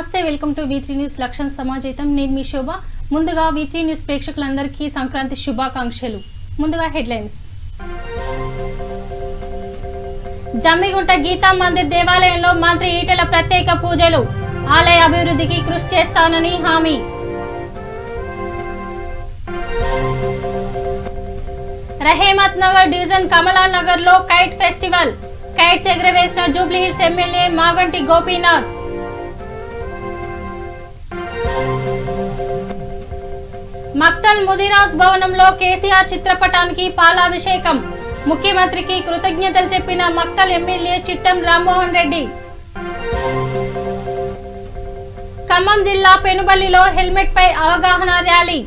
నమస్తే, welcome to V3 news లక్ష్యం సమాజేతం. నేను మీ శోభ. ముందుగా V3 న్యూస్ ప్రేక్షకులందరికీ సంక్రాంతి శుభాకాంక్షలు. ముందుగా హెడ్లైన్స్. జమ్మిగుంట గీతా మందిర్ దేవాలయంలో మంత్రి ఈటెల ప్రత్యేక పూజలు. ఆలయ అభివృద్ధికి కృషి చేస్తానని హామీ. రహేమత్ నగర్ డివిజన్ కమలా నగర్ లో కైట్ ఫెస్టివల్. కైట్స్ ఎగరవేసిన జూబ్లీహిల్స్ ఎమ్మెల్యే మాగంటి గోపీనాథ్. మక్తల్ ముదిరాజ్ భవనంలో కేసీఆర్ చిత్రపటానికి పాలాభిషేకం. ముఖ్యమంత్రికి కృతజ్ఞతలు చెప్పిన మక్తల్ ఎమ్మెల్యే చిట్టం రామ్మోహన్ రెడ్డి. ఖమ్మం జిల్లా పెనుబల్లిలో హెల్మెట్ పై అవగాహన ర్యాలీ.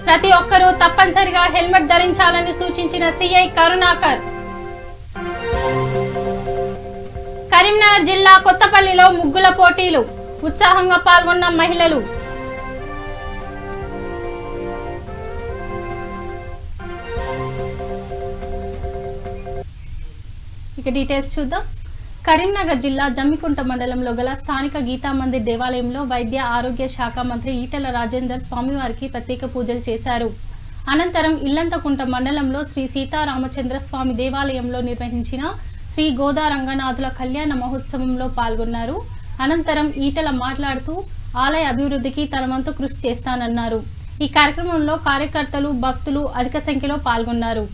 ప్రతి ఒక్కరూ తప్పనిసరిగా హెల్మెట్ ధరించాలని సూచించిన సీఐ కరుణాకర్. కరీంనగర్ జిల్లా కొత్తపల్లిలో ముగ్గుల పోటీలు. ఉత్సాహంగా పాల్గొన్న మహిళలు. ఇక డీటెయిల్స్ చూద్దాం. కరీంనగర్ జిల్లా జమ్మికుంట మండలంలో గల స్థానిక గీతా మందిర్ దేవాలయంలో వైద్య ఆరోగ్య శాఖ మంత్రి ఈటెల రాజేందర్ స్వామివారికి ప్రత్యేక పూజలు చేశారు. అనంతరం ఇల్లంతకుంట మండలంలో శ్రీ సీతారామచంద్ర స్వామి దేవాలయంలో నిర్వహించిన శ్రీ గోదా రంగనాథుల కళ్యాణ మహోత్సవంలో పాల్గొన్నారు. అనంతరం ఈటెల మాట్లాడుతూ ఆలయ అభివృద్ధికి తన వంతు కృషి చేస్తానన్నారు. ఈ కార్యక్రమంలో కార్యకర్తలు, భక్తులు అధిక సంఖ్యలో పాల్గొన్నారు.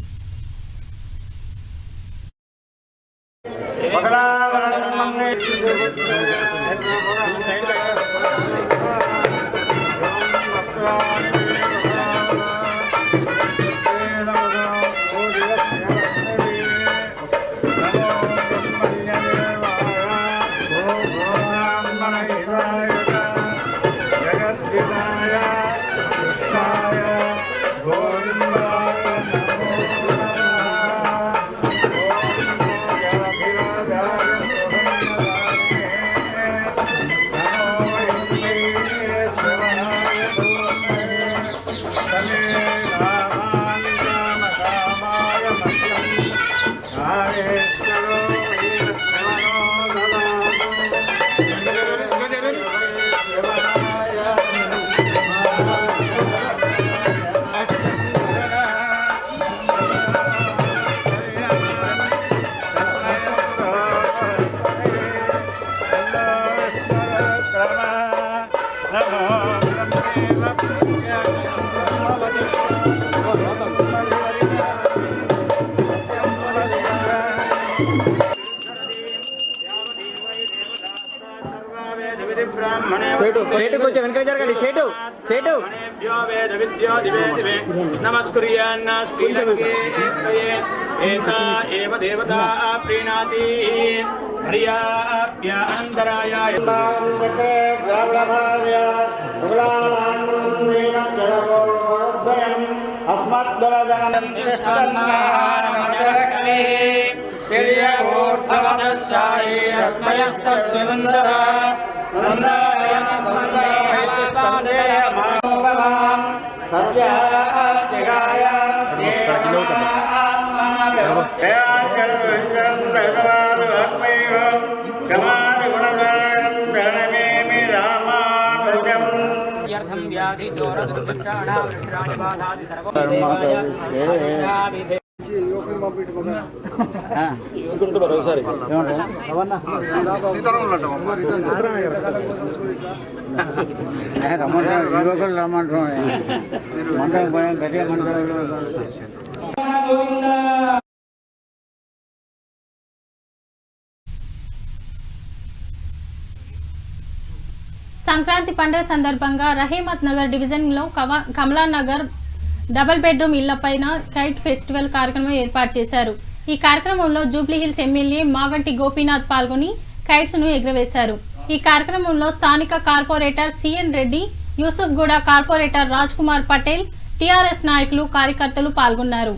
సంక్రాంతి పండుగ సందర్భంగా రహీమత్ నగర్ డివిజన్ లో కమలా నగర్ డబుల్ బెడ్రూమ్ ఇళ్లపైన కైట్ ఫెస్టివల్ కార్యక్రమం ఏర్పాటు చేశారు. ఈ కార్యక్రమంలో జూబ్లీహిల్స్ ఎమ్మెల్యే మాగంటి గోపీనాథ్ పాల్గొని కైట్స్ ను ఎగురవేశారు. ఈ కార్యక్రమంలో స్థానిక కార్పొరేటర్ సిఎన్ రెడ్డి, యూసుఫ్ గూడ కార్పొరేటర్ రాజ్ కుమార్ పటేల్, టీఆర్ఎస్ నాయకులు, కార్యకర్తలు పాల్గొన్నారు.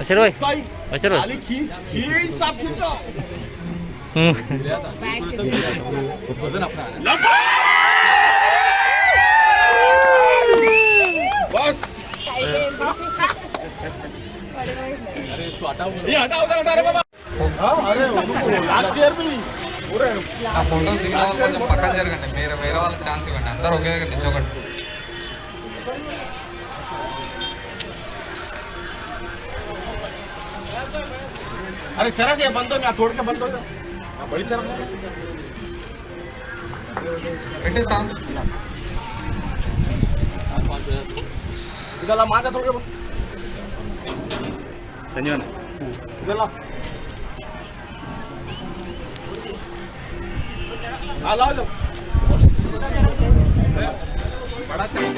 अशर भाई अशर बस अरे इसको हटाओ ये हटाओ हटा बाबा अरे लास्ट ईयर भी ఆ ఫోటో దిగిన వాళ్ళు కొంచెం పక్కన జరగండి, వేరే వాళ్ళకి ఛాన్స్ ఇవ్వండి, అందరూ ఒకే దగ్గర నిల్చోకండి. अरे चरा के बंद हो मैं तोड़ के बंद हो बड़ी चरा పెట్టే సాంగ్ इधर माजा तोड़ के संजीवन इधर ला हाँ लाओ लो బడా చల్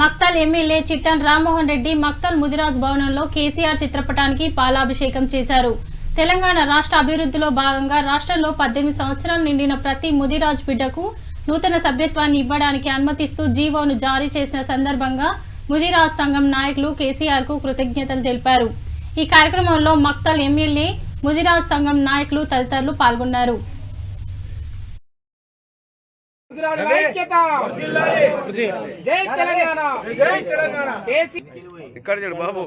మక్తల్ ఎమ్మెల్యే చిట్టన్ రామ్మోహన్ రెడ్డి మక్తల్ ముదిరాజ్ భవనంలో కేసీఆర్ చిత్రపటానికి పాలాభిషేకం చేశారు. తెలంగాణ రాష్ట్ర అభివృద్ధిలో భాగంగా రాష్ట్రంలో 18 సంవత్సరాలు నిండిన ప్రతి ముదిరాజ్ బిడ్డకు నూతన సభ్యత్వాన్ని ఇవ్వడానికి అనుమతిస్తూ జీవోను జారీ చేసిన సందర్భంగా ముదిరాజ్ సంఘం నాయకులు కేసీఆర్ కు కృతజ్ఞతలు తెలిపారు. ఈ కార్యక్రమంలో మక్తల్ ఎమ్మెల్యే, ముదిరాజ్ సంఘం నాయకులు తదితరులు పాల్గొన్నారు. ఇక్కడ చూడు బాబు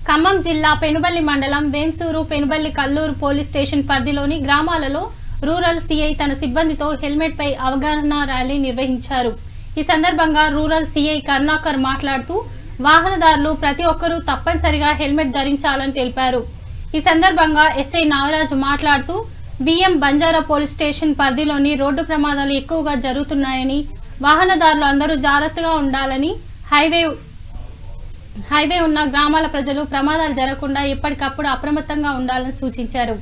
ఖమ్మం జిల్లా పెనుబల్లి మండలం వేంసూరు పెనుబల్లి కల్లూరు పోలీస్ స్టేషన్ పరిధిలోని గ్రామాలలో రూరల్ సిఐ తన సిబ్బందితో హెల్మెట్ పై అవగాహన ర్యాలీ నిర్వహించారు. ఈ సందర్భంగా రూరల్ సిఐ కరుణాకర్ మాట్లాడుతూ వాహనదారులు ప్రతి ఒక్కరూ తప్పనిసరిగా హెల్మెట్ ధరించాలని తెలిపారు. ఈ సందర్భంగా ఎస్ఐ నాగరాజు మాట్లాడుతూ బిఎం బంజారా పోలీస్ స్టేషన్ పరిధిలోని రోడ్డు ప్రమాదాలు ఎక్కువగా జరుగుతున్నాయని, వాహనదారులు అందరూ జాగ్రత్తగా ఉండాలని, హైవే ఉన్న గ్రామాల ప్రజలు ప్రమాదాలు జరగకుండా ఎప్పటికప్పుడు అప్రమత్తంగా ఉండాలని సూచించారు.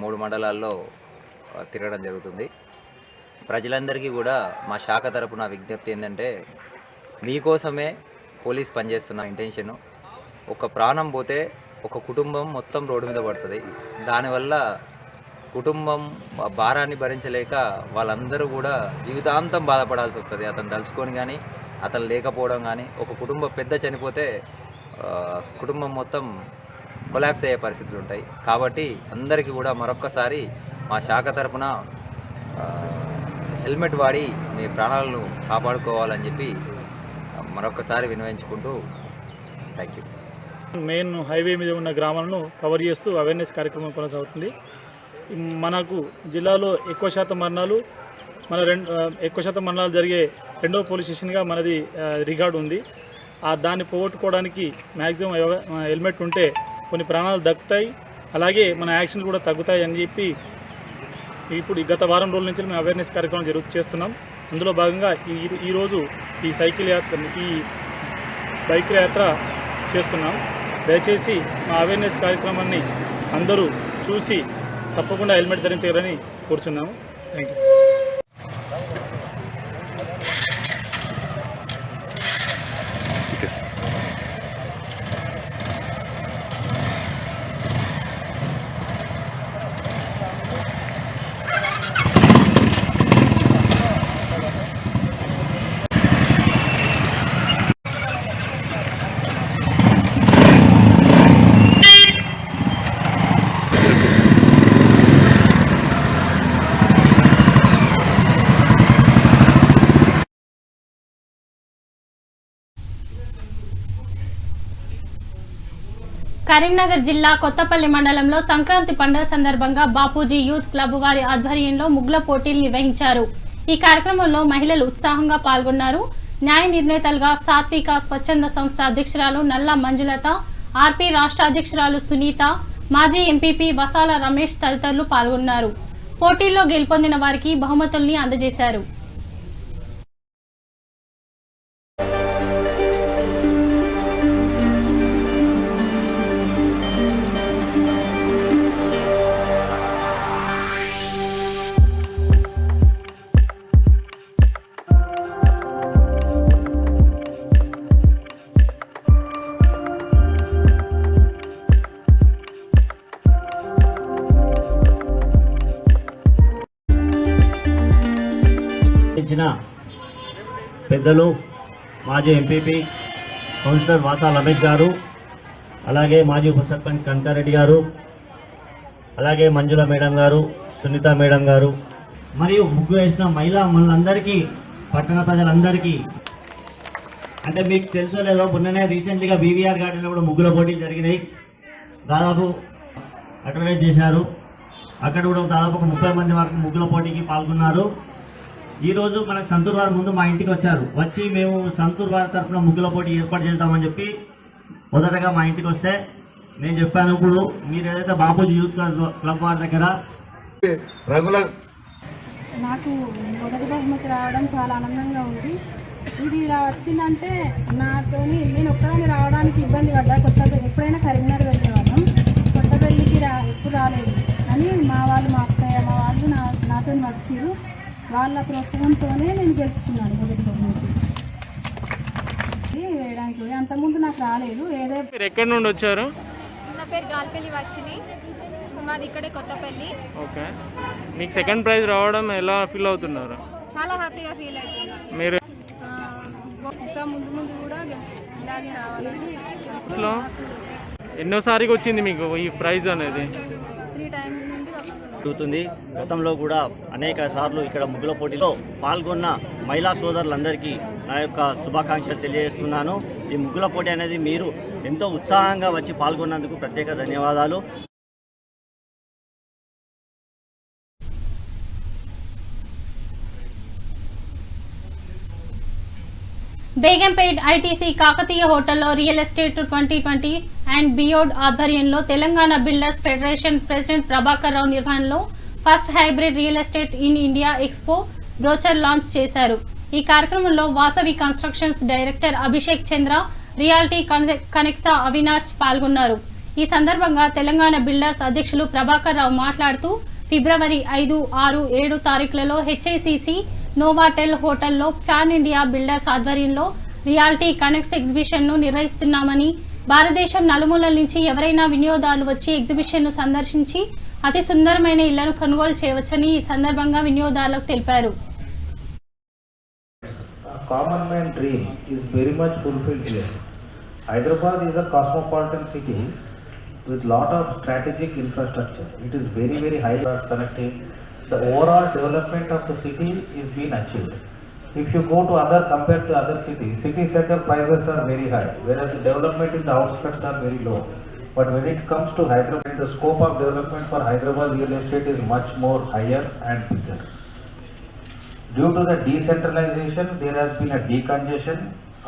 మూడు మండలాల్లో తిరగడం జరుగుతుంది. ప్రజలందరికీ కూడా మా శాఖ తరపున విజ్ఞప్తి ఏంటంటే, మీకోసమే పోలీస్ పనిచేస్తున్న ఇంటెన్షను. ఒక ప్రాణం పోతే ఒక కుటుంబం మొత్తం రోడ్డు మీద పడుతుంది. దానివల్ల కుటుంబం భారాన్ని భరించలేక వాళ్ళందరూ కూడా జీవితాంతం బాధపడాల్సి వస్తుంది. అతను తలుచుకొని కానీ, అతను లేకపోవడం కానీ, ఒక కుటుంబ పెద్ద చనిపోతే కుటుంబం మొత్తం కొలాప్స్ అయ్యే పరిస్థితులు ఉంటాయి. కాబట్టి అందరికీ కూడా మరొక్కసారి మా శాఖ తరపున హెల్మెట్ వాడి మీ ప్రాణాలను కాపాడుకోవాలని చెప్పి మరొకసారి వినవించుకుంటూ థ్యాంక్ యూ. మెయిన్ హైవే మీద ఉన్న గ్రామాలను కవర్ చేస్తూ అవేర్నెస్ కార్యక్రమం కొనసాగుతుంది. మనకు జిల్లాలో ఎక్కువ శాతం మరణాలు జరిగే రెండో పోలీస్ స్టేషన్గా మనది రికార్డు ఉంది. దాన్ని పోగొట్టుకోవడానికి మ్యాక్సిమం హెల్మెట్ ఉంటే కొన్ని ప్రాణాలు దక్కుతాయి, అలాగే మన యాక్సిడెంట్లు కూడా తగ్గుతాయి అని చెప్పి ఇప్పుడు ఈ గత వారం రోజుల నుంచి మేము అవేర్నెస్ కార్యక్రమం చేస్తున్నాం. అందులో భాగంగా ఈరోజు ఈ బైక్ యాత్ర చేస్తున్నాం. దయచేసి మా అవేర్నెస్ కార్యక్రమాన్ని అందరూ చూసి తప్పకుండా హెల్మెట్ ధరించాలని కోరుచున్నాము. Thank you. కరీంనగర్ జిల్లా కొత్తపల్లి మండలంలో సంక్రాంతి పండుగ సందర్భంగా బాపూజీ యూత్ క్లబ్ వారి ఆధ్వర్యంలో ముగ్గుల పోటీలు నిర్వహించారు. ఈ కార్యక్రమంలో మహిళలు ఉత్సాహంగా పాల్గొన్నారు. న్యాయ నిర్ణేతలుగా సాత్విక స్వచ్ఛంద సంస్థ అధ్యక్షురాలు నల్ల మంజులత, ఆర్పీ రాష్ట్ర అధ్యక్షురాలు సునీత, మాజీ ఎంపీపీ వసాల రమేష్ తదితరులు పాల్గొన్నారు. పోటీల్లో గెలుపొందిన వారికి బహుమతుల్ని అందజేశారు. పెద్దలు మాజీ ఎంపీపీ కౌన్సిలర్ వాసాల రమేష్ గారు, అలాగే మాజీ ఉప సర్పంచ్ కనకారెడ్డి గారు, అలాగే మంజుల మేడం గారు, సునీత మేడం గారు, మరియు ముగ్గు వేసిన మహిళా మనందరికీ, పట్టణ ప్రజలందరికీ, అంటే మీకు తెలుసో లేదో మొన్ననే రీసెంట్లీగా బీవీఆర్ గార్డెన్లో కూడా ముగ్గుల పోటీలు జరిగినాయి. దాదాపు అడ్వర్టైజ్ చేశారు. అక్కడ కూడా దాదాపు 30 మంది వరకు ముగ్గుల పోటీకి పాల్గొన్నారు. ఈరోజు మనకు సంతూర్ వారి ముందు మా ఇంటికి వచ్చి మేము సంతూర్ వారి తరఫున ముగ్గుల పోటీ ఏర్పాటు చేద్దామని చెప్పి మొదటగా మా ఇంటికి వస్తే నేను చెప్పాను, ఇప్పుడు మీరు ఏదైతే బాపూజీ యూత్ క్లబ్ వారి దగ్గర నాకు మొదటి బహుమతి రావడం చాలా ఆనందంగా ఉంది. ఇది ఇలా వచ్చిందంటే నేను ఒక్కదాన్ని రావడానికి ఇబ్బంది పడ్డా. ఎప్పుడైనా కరీంనగర్ వెళ్ళేవాళ్ళం, కొత్తపల్లికి ఎప్పుడు రాలేదు. అని మా వాళ్ళు, మా అక్కయ్య, మా వాళ్ళు నాతో వచ్చారు. వాళ్ళ ప్రోత్సాహంతోనే నేను గెలుచుకున్నాను మొదటి బహుమతి వేయడానికి. అంతకుముందు నాకు రాలేదు. మీరు ఎక్కడి నుండి వచ్చారు? నా పేరు గాల్పల్లి వర్షిని, మాది ఇక్కడే కొత్తపల్లి. ఓకే, మీకు సెకండ్ ప్రైజ్ రావడం ఎలా ఫీల్ అవుతున్నారు? చాలా హ్యాపీగా ఫీల్ అవుతున్నాను. మీరు ఇంకా ముందు కూడా ఇలాగే రావాలని. ఎన్నోసారికి వచ్చింది మీకు ఈ ప్రైజ్ అనేది? 3 టైమ్స్ నుండి జరుగుతుంది. గతంలో కూడా అనేక సార్లు ఇక్కడ ముగ్గుల పోటీలో పాల్గొన్న మహిళా సోదరులందరికీ నా యొక్క శుభాకాంక్షలు తెలియజేస్తున్నాను. ఈ ముగ్గుల పోటీ అనేది మీరు ఎంతో ఉత్సాహంగా వచ్చి పాల్గొన్నందుకు ప్రత్యేక ధన్యవాదాలు. బేగంపేట్ ఐటీసీ కాకతీయ హోటల్లో రియల్ ఎస్టేట్ 2020 అండ్ బియోడ్ ఆధ్వర్యంలో Telangana builders federation president Prabhakar Rao నిర్వహణలో first hybrid real estate in India expo brochure launch చేశారు. ఈ కార్యక్రమంలో Vasavi constructions director Abhishek Chandra, reality connects Avinash పాల్గొన్నారు. ఈ సందర్భంగా తెలంగాణ బిల్డర్స్ అధ్యక్షులు ప్రభాకర్ రావు మాట్లాడుతూ ఫిబ్రవరి 5, 6, 7 తారీఖులలో హెచ్ఐసిసి నోవాటెల్ హోటల్లో ఫ్యాన్ ఇండియా బిల్డర్స్ ఆధ్వర్యంలో రియాలిటీ కనెక్ట్స్ ఎగ్జిబిషన్ ను నిర్వహిస్తున్నామని, భారతదేశం నలుమూలల నుంచి ఎవరైనా వినియోగదారులు వచ్చి ఎగ్జిబిషన్ ను సందర్శించి అతి సుందరమైన ఇళ్లను కొనుగోలు చేయవచ్చని ఈ సందర్భంగా వినియోగదారులకు తెలిపారు. Common man dream is very much fulfilled here. Hyderabad is a cosmopolitan city with lot of strategic infrastructure. It is very high class connecting. The overall development of the city is being achieved. If you go to compared to other cities, city center prices are very high, whereas the development in the outskirts are very low. But when it comes to Hyderabad, the scope of development for Hyderabad real estate is much more higher and bigger. Due to the decentralization, there has been a decongestion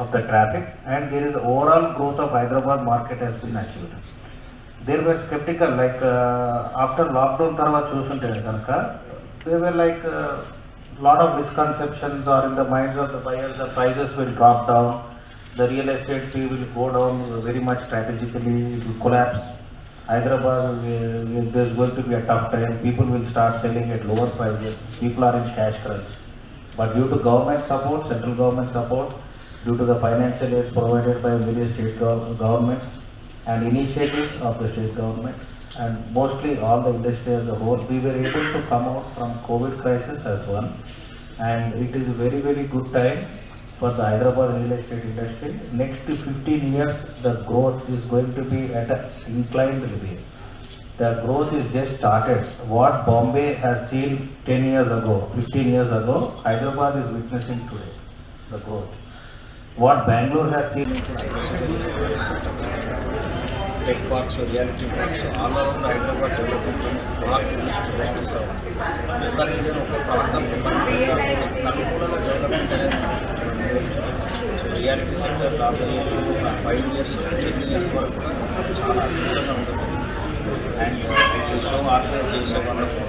of the traffic and there is overall growth of Hyderabad market has been achieved. They were skeptical, like after lockdown tarvata chusunte ganaka there were like a lot of misconceptions or in the minds of the buyers, the prices will drop down, the real estate fee will go down very much strategically, it will collapse. Hyderabad, there's going to be a tough time, people will start selling at lower prices, people are in cash crunch. But due to government support, central government support, due to the financial aids provided by various state governments and initiatives of the state government, and mostly all the industry as a whole, we were able to come out from COVID crisis as one. And it is a very, very good time for the Hyderabad real estate industry. Next 15 years, the growth is going to be at an inclined way. The growth is just started. What Bombay has seen 10 years ago, 15 years ago, Hyderabad is witnessing today, the growth. What Bangalore has seen. Tech parks or reality parks, all around Hyderabad development park industries ఒక reason ఒక ప్రాంతం నలుమూలలో development అనేది చూస్తున్నాం. Reality sector రాబోయే 5 years 10 years వరకు కూడా చాలా అద్భుతంగా ఉంటుంది. అండ్ ఈ షో ఆర్గనైజ్ చేసే వాళ్ళకు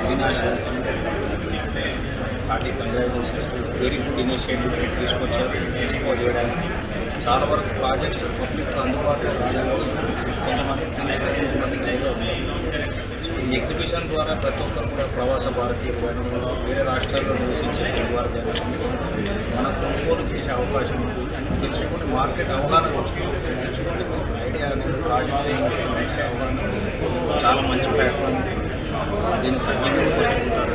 Avinash hearty congratulations to very good initiative తీసుకొచ్చారు ఎక్స్పోజ్ చేయడానికి. చాలా వరకు ప్రాజెక్ట్స్ పబ్లిక్ అందుబాటులో రావడానికి కొంతమందికి తెలుస్తుంది, కొంతమందికి ఐడియా ఉంది. ఈ ఎగ్జిబిషన్ ద్వారా ప్రతి ఒక్కరు కూడా ప్రవాస భారతీయులు కానీ వేరే రాష్ట్రాల్లో నివసించే తెలుగువారు కానీ మనం కొనుగోలు చేసే అవకాశం ఉంటుంది. అని తెలుసుకుంటే మార్కెట్ అవగాహన తెచ్చుకుంటే ఐడియా అనేది ప్రాజెక్ట్స్ ఏం వస్తున్నాయి అవగాహన చాలా మంచి ప్లాట్ఫామ్. దీన్ని సద్వినియోగపరుచుకుంటారు.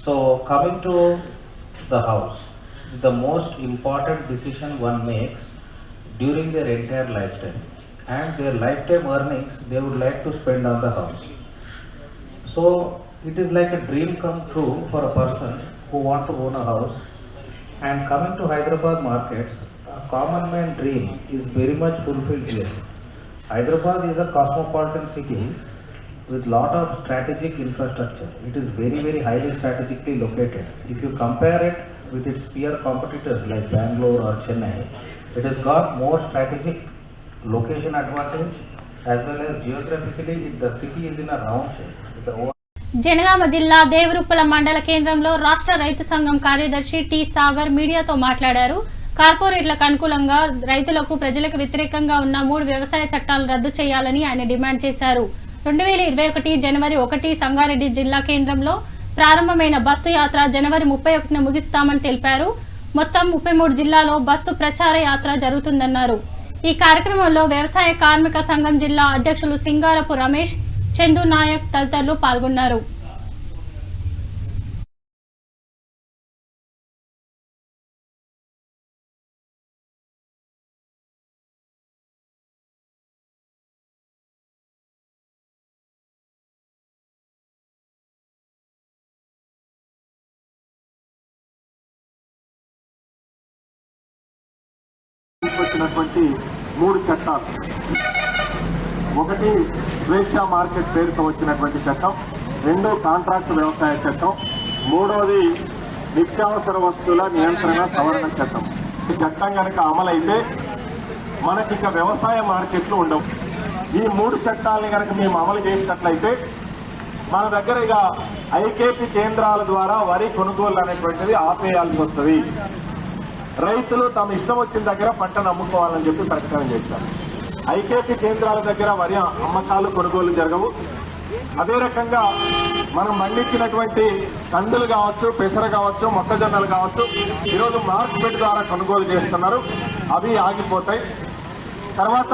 So coming to the house, the most important decision one makes during their entire lifetime, and their lifetime earnings they would like to spend on the house. So it is like a dream come true for a person who want to own a house. And coming to Hyderabad markets, a common man dream is very much fulfilled here. Hyderabad is a cosmopolitan city with lot of strategic infrastructure. It is very, very highly strategically located. If you compare it with its peer competitors like Bangalore or Chennai, it has got more strategic location advantage as well as geographically the city is in a round shape. Janagama జిల్లా దేవరూపల మండల కేంద్రంలో రాష్ట్ర రైతు సంఘం కార్యదర్శి T Sagar మీడియాతో మాట్లాడారు. కార్పొరేట్లకు అనుకూలంగా రైతులకు ప్రజలకు వ్యతిరేకంగా ఉన్న 3 వ్యవసాయ చట్టాలు రద్దు చేయాలని ఆయన డిమాండ్ చేశారు. 2021 జనవరి 1 సంగారెడ్డి జిల్లా కేంద్రంలో ప్రారంభమైన బస్సు యాత్ర జనవరి 31న ముగిస్తామని తెలిపారు. మొత్తం 33 జిల్లాలో బస్సు ప్రచార యాత్ర జరుగుతుందన్నారు. ఈ కార్యక్రమంలో వ్యవసాయ కార్మిక సంఘం జిల్లా అధ్యక్షులు సింగారపు రమేష్, చందు నాయక్ తదితరులు పాల్గొన్నారు. వచ్చినటువంటి 3 చట్టాలు. ఒకటి స్వేచ్ఛ మార్కెట్ పేరుతో వచ్చినటువంటి చట్టం, 2 కాంట్రాక్ట్ వ్యవసాయ చట్టం, 3వది నిత్యావసర వస్తువుల నియంత్రణ సవరణ చట్టం. ఈ చట్టం కనుక అమలైతే మనకి ఇక వ్యవసాయ మార్కెట్లు ఉండవు. ఈ 3 చట్టాలని కనుక మేము అమలు చేసినట్లయితే మన దగ్గర ఇక ఐకేపీ కేంద్రాల ద్వారా వరి కొనుగోలు అనేటువంటిది ఆపేయాల్సి వస్తుంది. రైతులు తమ ఇష్టం వచ్చిన దగ్గర పంటను అమ్ముకోవాలని చెప్పి ప్రకటన చేశారు. ఐకేపీ కేంద్రాల దగ్గర వరి అమ్మకాలు కొనుగోలు జరగవు. అదే రకంగా మనం పండించినటువంటి కందులు కావచ్చు, పెసర కావచ్చు, మొక్కజొన్నలు కావచ్చు, ఈరోజు మార్కెట్ ద్వారా కొనుగోలు చేస్తున్నారు, అవి ఆగిపోతాయి. తర్వాత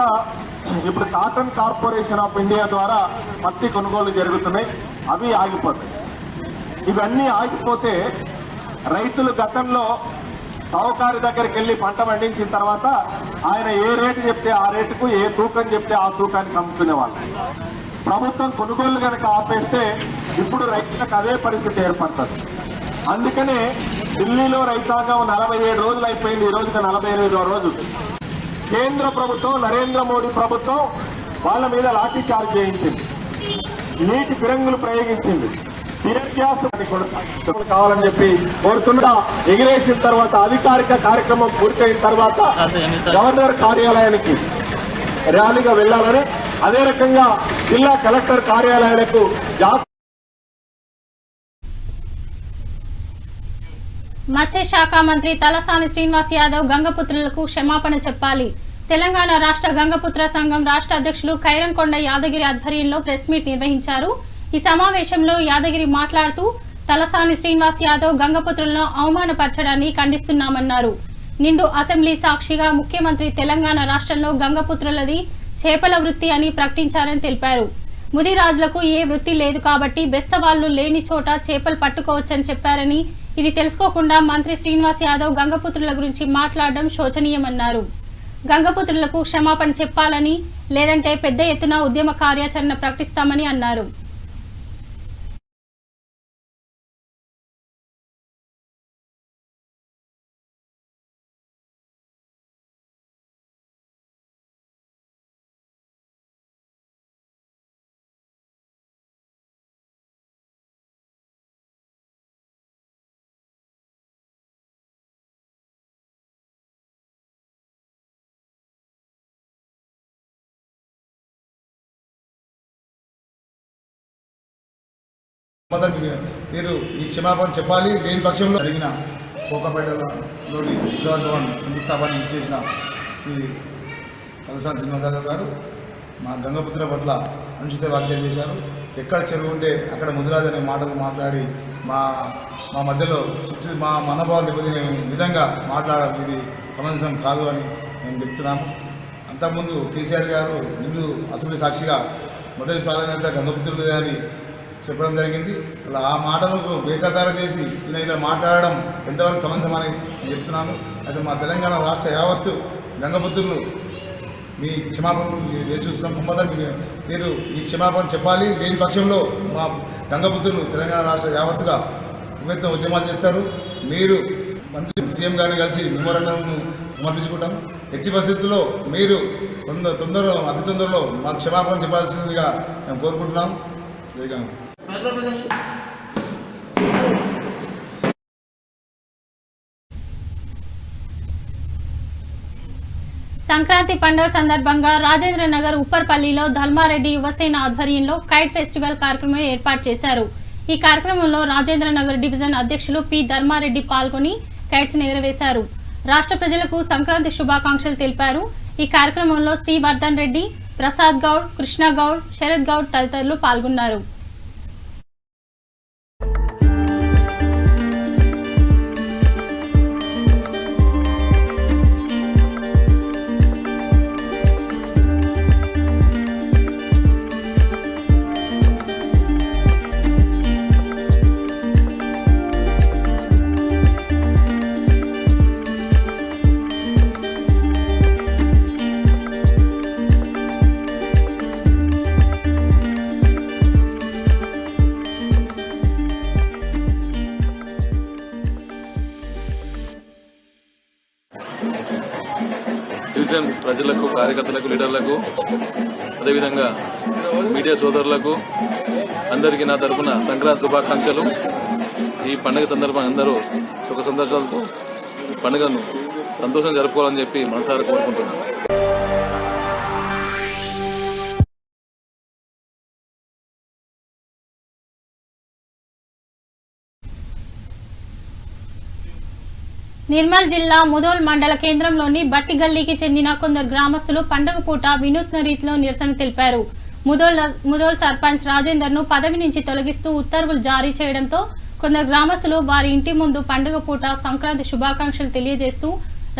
ఇప్పుడు కాటన్ కార్పొరేషన్ ఆఫ్ ఇండియా ద్వారా పత్తి కొనుగోలు జరుగుతున్నాయి, అవి ఆగిపోతాయి. ఇవన్నీ ఆగిపోతే రైతులు గతంలో సావుకారి దగ్గరికి వెళ్ళి పంట పండించిన తర్వాత ఆయన ఏ రేటు చెప్తే ఆ రేటుకు, ఏ తూకం చెప్తే ఆ తూకానికి అమ్ముకునేవాళ్ళు. ప్రభుత్వం కొనుగోలు కనుక ఆపేస్తే ఇప్పుడు రైతులకు అదే పరిస్థితి ఏర్పడుతుంది. అందుకనే ఢిల్లీలో రైతాంగం 47 రోజులు అయిపోయింది, ఈ రోజుకి 48వ రోజు. కేంద్ర ప్రభుత్వం నరేంద్ర మోడీ ప్రభుత్వం వాళ్ళ మీద లాఠీ చార్జ్ చేయించింది, నీటి ఫిరంగులు ప్రయోగించింది, టీయర్ గ్యాస్ కావాలని చెప్పి కోరుతున్నా. ఎగిరేసిన తర్వాత అధికారిక కార్యక్రమం పూర్తయిన తర్వాత గవర్నర్ కార్యాలయానికి ర్యాలీగా వెళ్లాలని, అదే రకంగా జిల్లా కలెక్టర్ కార్యాలయాలకు మత్స్యశాఖ మంత్రి తలసాని శ్రీనివాస్ యాదవ్ గంగపుత్రులకు క్షమాపణ చెప్పాలి. తెలంగాణ రాష్ట్ర గంగపుత్ర సంఘం రాష్ట్ర అధ్యక్షులు ఖైరంకొండ యాదగిరి ఆధ్వర్యంలో ప్రెస్ మీట్ నిర్వహించారు. ఈ సమావేశంలో యాదగిరి మాట్లాడుతూ తలసాని శ్రీనివాస్ యాదవ్ గంగపుత్రులను అవమానపరచడాన్ని ఖండిస్తున్నామన్నారు. నిండు అసెంబ్లీ సాక్షిగా ముఖ్యమంత్రి తెలంగాణ రాష్ట్రంలో గంగపుత్రులది చేపల వృత్తి అని ప్రకటించారని తెలిపారు. ముదిరాజులకు ఏ వృత్తి లేదు కాబట్టి బెస్తవాళ్లు లేని చోట చేపలు పట్టుకోవచ్చని చెప్పారని, ఇది తెలుసుకోకుండా మంత్రి శ్రీనివాస్ యాదవ్ గంగపుత్రుల గురించి మాట్లాడడం శోచనీయమన్నారు. గంగపుత్రులకు క్షమాపణ చెప్పాలని, లేదంటే పెద్ద ఎత్తున ఉద్యమ కార్యాచరణ ప్రకటిస్తామని అన్నారు. మీరు ఈ క్షమాపణ చెప్పాలి, లేని పక్షంలో జరిగిన కోకపేటలోని గుజరాత్ భవన్ శంకుస్థాపన చేసిన శ్రీ తలసాని శ్రీనివాస్ యాదవ్ గారు మా గంగపుత్ర పట్ల అనుచిత వ్యాఖ్యలు చేశారు. ఎక్కడ చెరువు ఉంటే అక్కడ ముదిరాజు అనే మాటలు మాట్లాడి మా మధ్యలో మా మనోభావాలు దెబ్బతినే విధంగా మాట్లాడడం ఇది సమంజసం కాదు అని మేము చెప్తున్నాము. అంతకుముందు కేసీఆర్ గారు నిండు అసెంబ్లీ సాక్షిగా మొదటి ప్రాధాన్యత గంగపుత్రులదే అని చెప్పడం జరిగింది. అలా ఆ మాటలకు బేఖతారు చేసి ఇలా మాట్లాడడం ఎంతవరకు సమంజసమని నేను చెప్తున్నాను. అయితే మా తెలంగాణ రాష్ట్ర యావత్తు గంగపుత్రులు మీ క్షమాపణ వేచి చూస్తున్నాం. కంపల్సరీ మీరు ఈ క్షమాపణ చెప్పాలి, లేని పక్షంలో మా గంగపుత్రులు తెలంగాణ రాష్ట్ర యావత్తుగా విభిన్న ఉద్యమాలు చేస్తారు. మీరు మంత్రి సీఎం గారిని కలిసి మెమోరాండం సమర్పించుకుంటాం. ఎట్టి పరిస్థితుల్లో మీరు అతి తొందరలో మాకు క్షమాపణ చెప్పాల్సిందిగా మేము కోరుకుంటున్నాం. జై గంగపుత్ర. సంక్రాంతి పండుగ సందర్భంగా రాజేంద్ర నగర్ ఉప్పర్పల్లిలో ధల్మారెడ్డి యువసేన ఆధ్వర్యంలో కైట్ ఫెస్టివల్ కార్యక్రమం ఏర్పాటు చేశారు. ఈ కార్యక్రమంలో రాజేంద్ర నగర్ డివిజన్ అధ్యక్షులు పి ధర్మారెడ్డి పాల్గొని కైట్స్ ఎగురవేశారు. రాష్ట్ర ప్రజలకు సంక్రాంతి శుభాకాంక్షలు తెలిపారు. ఈ కార్యక్రమంలో శ్రీవర్ధన్ రెడ్డి, ప్రసాద్ గౌడ్, కృష్ణ గౌడ్, శరత్ గౌడ్ తదితరులు పాల్గొన్నారు. డివిజన్ ప్రజలకు, కార్యకర్తలకు, లీడర్లకు, అదేవిధంగా మీడియా సోదరులకు అందరికీ నా తరఫున సంక్రాంతి శుభాకాంక్షలు. ఈ పండుగ సందర్భంగా అందరూ సుఖ సంతోషాలతో పండుగను సంతోషంగా జరుపుకోవాలని చెప్పి మనసారా కోరుకుంటున్నాను. నిర్మల్ జిల్లా ముదోల్ మండల కేంద్రంలోని బట్టి గల్లీకి చెందిన కొందరు గ్రామస్తులు పండుగ పూట వినూత్న రీతిలో నిరసన తెలిపారు. ముదోల్ సర్పంచ్ రాజేందర్ ను పదవి నుంచి తొలగిస్తూ ఉత్తర్వులు జారీ చేయడంతో కొందరు గ్రామస్తులు వారి ఇంటి ముందు పండుగ పూట సంక్రాంతి శుభాకాంక్షలు తెలియజేస్తూ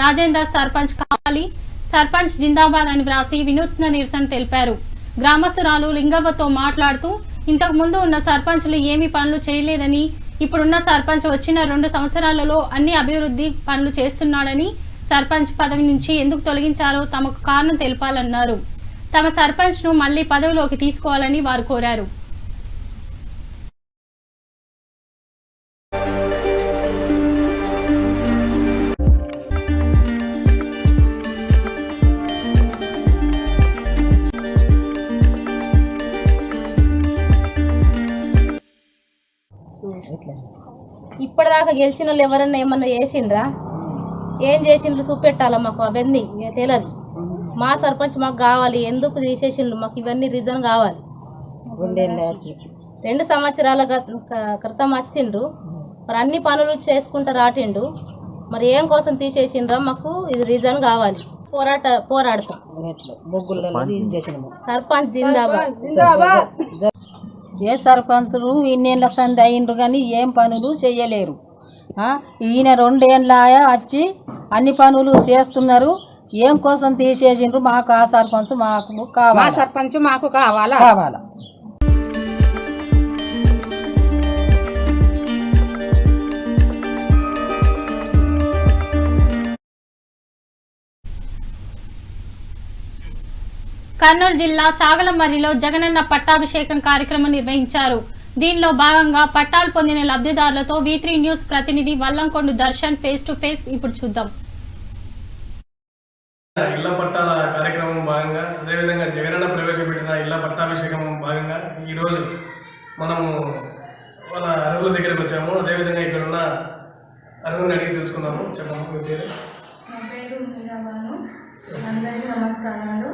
రాజేందర్ సర్పంచ్ కావాలి, సర్పంచ్ జిందాబాద్ అని వ్రాసి వినూత్న నిరసన తెలిపారు. గ్రామస్తురాలు లింగవ్వతో మాట్లాడుతూ ఇంతకు ముందు ఉన్న సర్పంచ్లు ఏమీ పనులు చేయలేదని, ఇప్పుడున్న సర్పంచ్ వచ్చిన 2 సంవత్సరాలలో అన్ని అభివృద్ధి పనులు చేస్తున్నాడని, సర్పంచ్ పదవి నుంచి ఎందుకు తొలగించారో తమకు కారణం తెలపాలన్నారు. తమ సర్పంచ్ ను మళ్లీ పదవిలోకి తీసుకోవాలని వారు కోరారు. ఇప్పటిదాకా గెలిచిన వాళ్ళు ఎవరన్నా ఏమన్నా చేసిండ్రా? ఏం చేసిండ్రు చూపెట్టాలా మాకు, అవన్నీ తెలియదు. మా సర్పంచ్ మాకు కావాలి, ఎందుకు తీసేసిండ్రు మాకు ఇవన్నీ రీజన్ కావాలి. 2 సంవత్సరాల క్రితం వచ్చిండ్రు, మరి అన్ని పనులు చేసుకుంటూ రాటిండు, మరి ఏం కోసం తీసేసిండ్రా మాకు ఇది రీజన్ కావాలి. పోరాడతాం. సర్పంచ్ జిందాబాద్. ఏ సర్పంచులు ఇన్నేళ్ళ సంది అయిండ్రు కానీ ఏం పనులు చేయలేరు. ఈయన 2 ఏళ్ళ వచ్చి అన్ని పనులు చేస్తున్నారు. ఏం కోసం తీసేసిండ్రు? మాకు ఆ సర్పంచ్ మాకు కావాలి. సర్పంచ్ మాకు కావాలా? కర్నూలు జిల్లా చాగలమర్రిలో జగనన్న పట్టాభిషేకం కార్యక్రమం నిర్వహించారు. దీనిలో భాగంగా పట్టాలు పొందిన లబ్ధిదారులతో V3 న్యూస్ ప్రతినిధి Vallamkonda Darshan face to face. ఇప్పుడు చూద్దాం. ఇళ్ల పట్టాల కార్యక్రమం భాగంగా, అదేవిధంగా జగనన్న ప్రవేశపెట్టిన ఇళ్ల పట్టాభిషేకం భాగంగా ఈరోజు మనము వాళ్ళ అరువుల దగ్గరికి వచ్చాము. అదేవిధంగా ఇక్కడ ఉన్న అరువుని అడిగి తెలుసుకున్నాము. చెప్పండి మీ పేరు. నా పేరు మీరాబాను. అందరికీ నమస్కారాలు.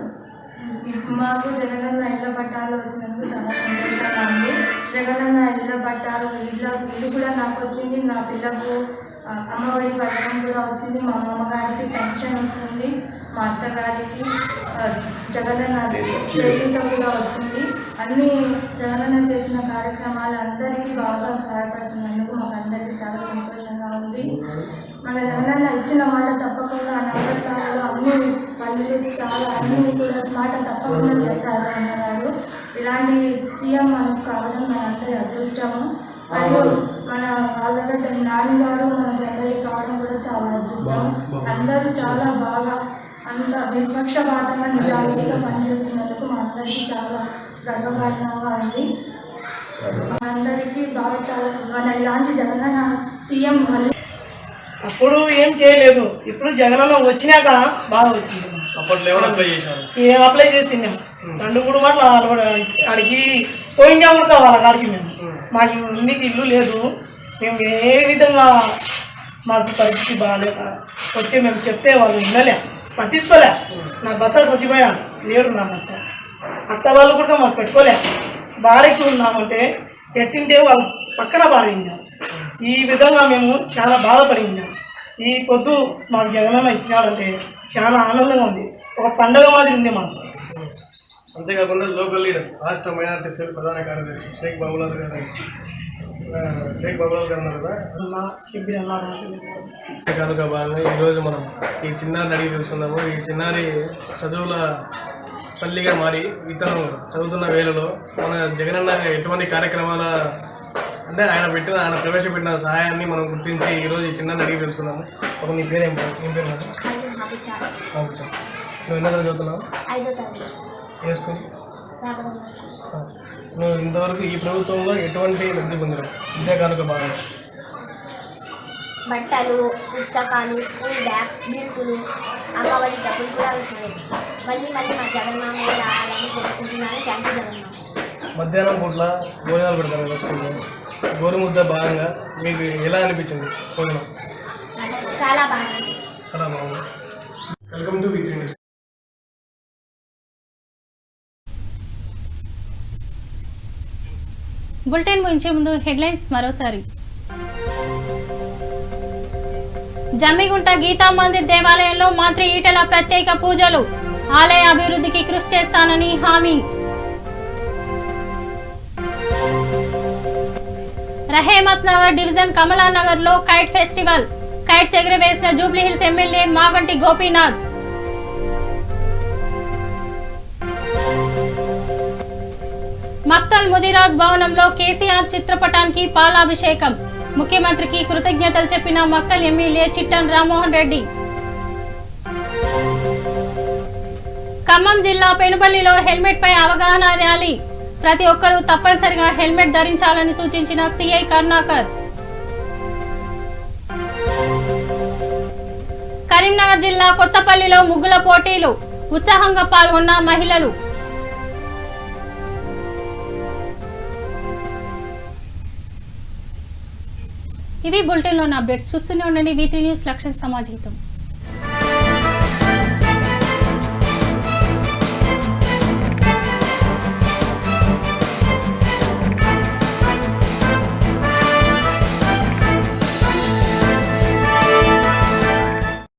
మాకు జగనన్న ఇళ్ల పట్టాలు వచ్చినందుకు చాలా సంతోషంగా ఉంది. జగనన్న ఇళ్ల పట్టాలు ఇల్లు కూడా నాకు వచ్చింది, నా పిల్లకు అమ్మఒడి పథకం కూడా వచ్చింది, మా అమ్మగారికి పెన్షన్ వస్తుంది, మా అత్తగారికి జగనన్న చేయూత కూడా వచ్చింది. అన్ని జగనన్న చేసిన కార్యక్రమాలు అందరికీ బాగా సహాయపడుతున్నందుకు మాకు అందరికీ చాలా సంతోషంగా ఉంది. మన జగనన్న ఇచ్చిన మాట తప్పకుండా నవరత్నాలలో అన్ని పనులు అన్నీ కూడా మాట తప్పకుండా చేశారు అన్నగారు. ఇలాంటి సీఎం మనకు కావడం మనందరి అదృష్టము. మరియు మన ఆళ్ళగడ్డ నాని గారు మనకు అందరికీ కావడం కూడా చాలా అదృష్టం. అందరూ చాలా బాగా అంత నిష్పక్షపాతంగా నిజాయితీగా పనిచేస్తున్నందుకు మా అందరికీ చాలా గర్వకారణంగా ఉంది. అందరికీ బాగా చాలా మన ఇలాంటి జగనన్న సీఎం మళ్ళీ అప్పుడు ఏం చేయలేదు, ఇప్పుడు జగనన్న వచ్చినాక బాగా వచ్చింది. ఏం అప్లై చేసింది 2-3 మాటలు అడిగి పోయిందా కూడా వాళ్ళ కాడికి మేము. మాకు ఇంటికి ఇల్లు లేదు, మేము ఏ విధంగా మాకు పరిస్థితి బాగాలేక వచ్చి మేము చెప్తే వాళ్ళు వినలే, పట్టించుకోలే. నా భర్త చచ్చిపోయాను, లేడు నా భర్త. అత్త వాళ్ళు కూడా మాకు పెట్టుకోలే. భార్యకి ఉన్నామంటే ఎట్టింటే వాళ్ళు పక్కన భార్యించాం. ఈ విధంగా మేము చాలా బాధపడించాం. ఈ పొద్దు మాకు జగనన్న ఇచ్చినాడంటే చాలా ఆనందంగా ఉంది, ఒక పండుగ మాదిరి ఉంది మాకు. అంతేకాకుండా లోకల్ లీడర్, రాష్ట్ర మైనారిటీ సెల్ ప్రధాన కార్యదర్శి షేక్ బాబులాల్ గారు ఉన్నారు కదా. కనుక భాగంగా ఈరోజు మనం ఈ చిన్నారిని అడిగి తెలుసుకున్నాము. ఈ చిన్నారి చదువుల తల్లిగా మారి ఇతను చదువుతున్న వేళలో మన జగనన్న ఎటువంటి కార్యక్రమాల అంటే ఆయన ప్రవేశపెట్టిన సహాయాన్ని మనం గుర్తించి ఈరోజు ఈ చిన్న అడిగి తెలుసుకున్నాము. ఒక నీ పేరు ఏం పేరు నువ్వు ఎన్నో చదువుతున్నావు? ఏ స్కూల్? నువ్వు ఇంతవరకు ఈ ప్రభుత్వంలో ఎటువంటి లబ్ధి పొందినావు విద్యా కానుక భాగంగా? బట్టలు, పుస్తకాలు, స్కూల్ బ్యాగ్స్, బిల్కులు, అమ్మఒడి డబ్బులు కూడా వచ్చినాయి. మళ్ళీ మా జగన్మామ రావాలని కోరుకుంటున్నాను. థ్యాంక్ యూ జగన్మామ. మధ్యాహ్నం పూట్ల భోజనాలు పెడతారు కదా స్కూల్లో, గోరుముద్ద భాగంగా మీకు ఎలా అనిపించింది భోజనం? చాలా బాగుంది. చాలా బాగుంది. Welcome to V3 news. Bulletin ముగించే ముందు హెడ్లైన్స్ మరోసారి. జమ్మిగుంట గీతా మందిర్ దేవాలయంలో మంత్రి ఈటెల ప్రత్యేక పూజలు, ఆలయ అభివృద్ధికి కృషి చేస్తానని హామీ. రహేమత్ నగర్ డివిజన్ కమలానగర్ లో కైట్ ఫెస్టివల్, కైట్స్ ఎగురవేసిన జూబ్లీహిల్స్ ఎమ్మెల్యే మాగంటి గోపీనాథ్. మక్తల్ ముదిరాజ్ భవనంలో కేసీఆర్ చిత్రపటానికి పాలాభిషేకం, ముఖ్యమంత్రికి కృతజ్ఞతలు చెప్పిన మక్తల్ ఎమ్మెల్యే చిట్టన్ రామ్మోహన్ రెడ్డి. ఖమ్మం జిల్లా పెనుబల్లిలో హెల్మెట్ పై అవగాహన ర్యాలీ, ప్రతి ఒక్కరూ తప్పనిసరిగా హెల్మెట్ ధరించాలని సూచించిన సిఐ కరుణాకర్. కరీంనగర్ జిల్లా కొత్తపల్లిలో ముగ్గుల పోటీలు, ఉత్సాహంగా పాల్గొన్న మహిళలు. ఇవి బులెటిన్లోని అప్డేట్స్. చూస్తూనే ఉండండి V3 న్యూస్ లక్ష్యం సమాజహితం.